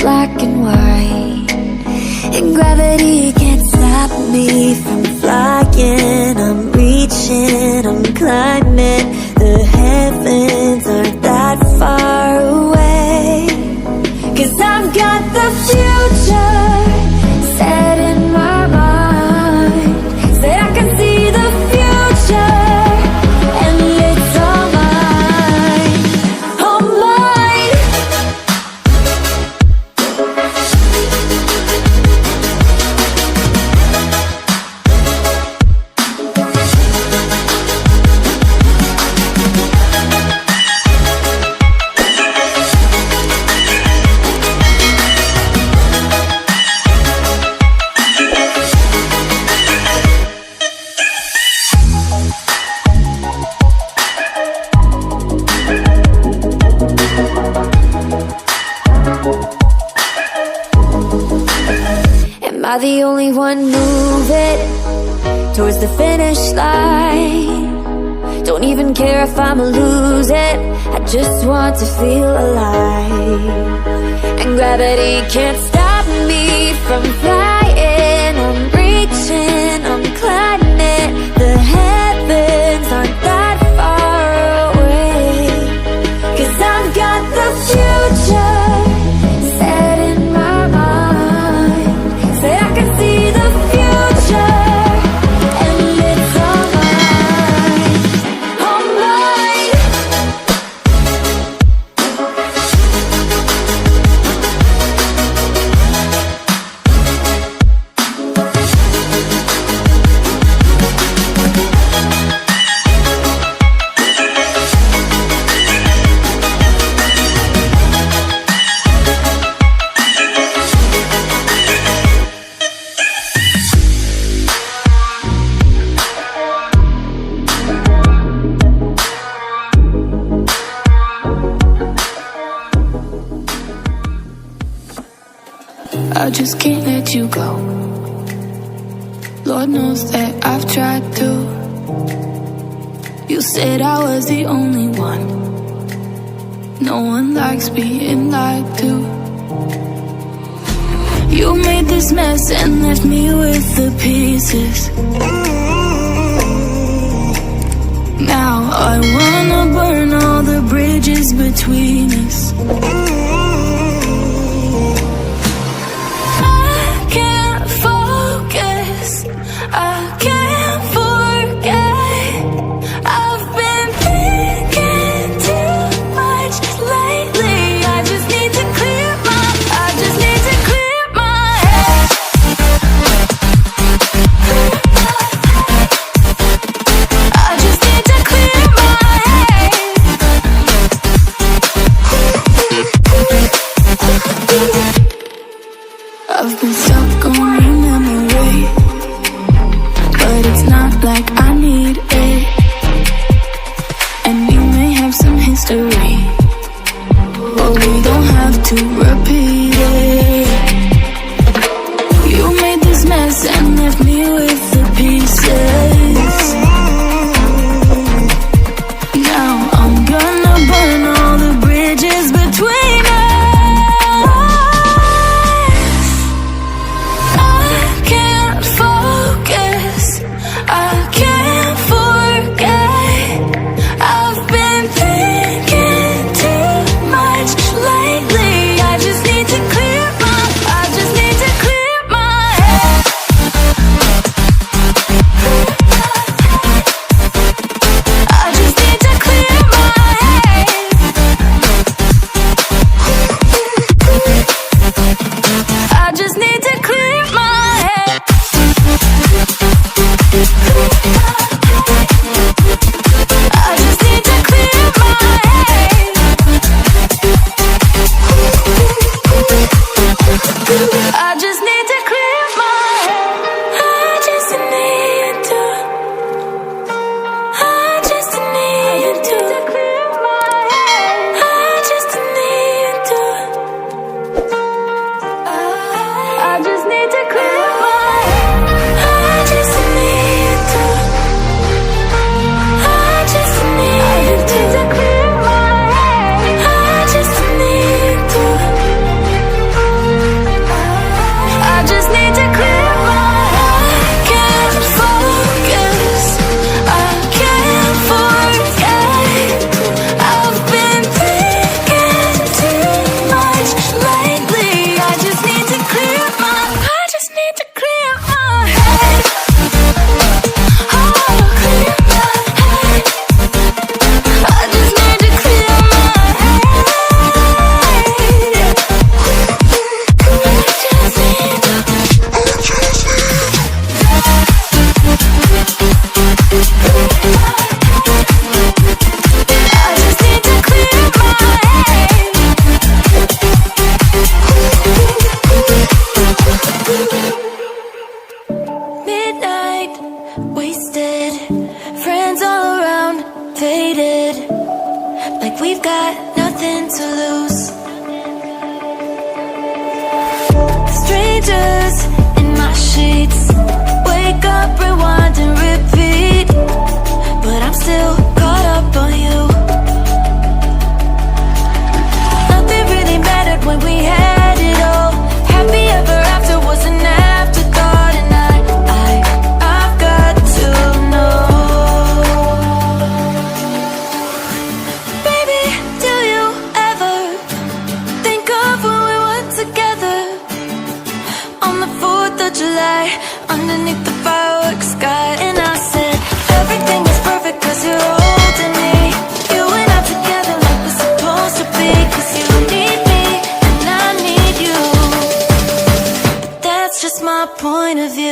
black and white, and gravity can't stop me from flying. I'm reaching, I'm climbing. The heavens aren't that far away, 'cause I've got the future set in my mind. Said I can see the future, and it's all mine, all mine. Am I the only one moving towards the finish line? Don't even care if I'ma lose it, I just want to feel alive. And gravity can't stop me from flying. I'm reaching, I'm climbing. The heavens aren't that far away, 'cause I've got the future set in my mind. Say I can see the future, and it's all mine, all mine. I just can't let you go. Lord knows that I've tried to. You said I was the only one. No one likes being lied to. You made this mess and left me with the pieces. Now I wanna burn all the bridges between us. I can't forget. I've been thinking too much lately. I just need to clear my head. I just need to clear my head. night underneath the fireworks sky. And I said, everything is perfect cause you're holding me. You and I together like we're supposed to be. Cause you need me and I need you. But that's just my point of view.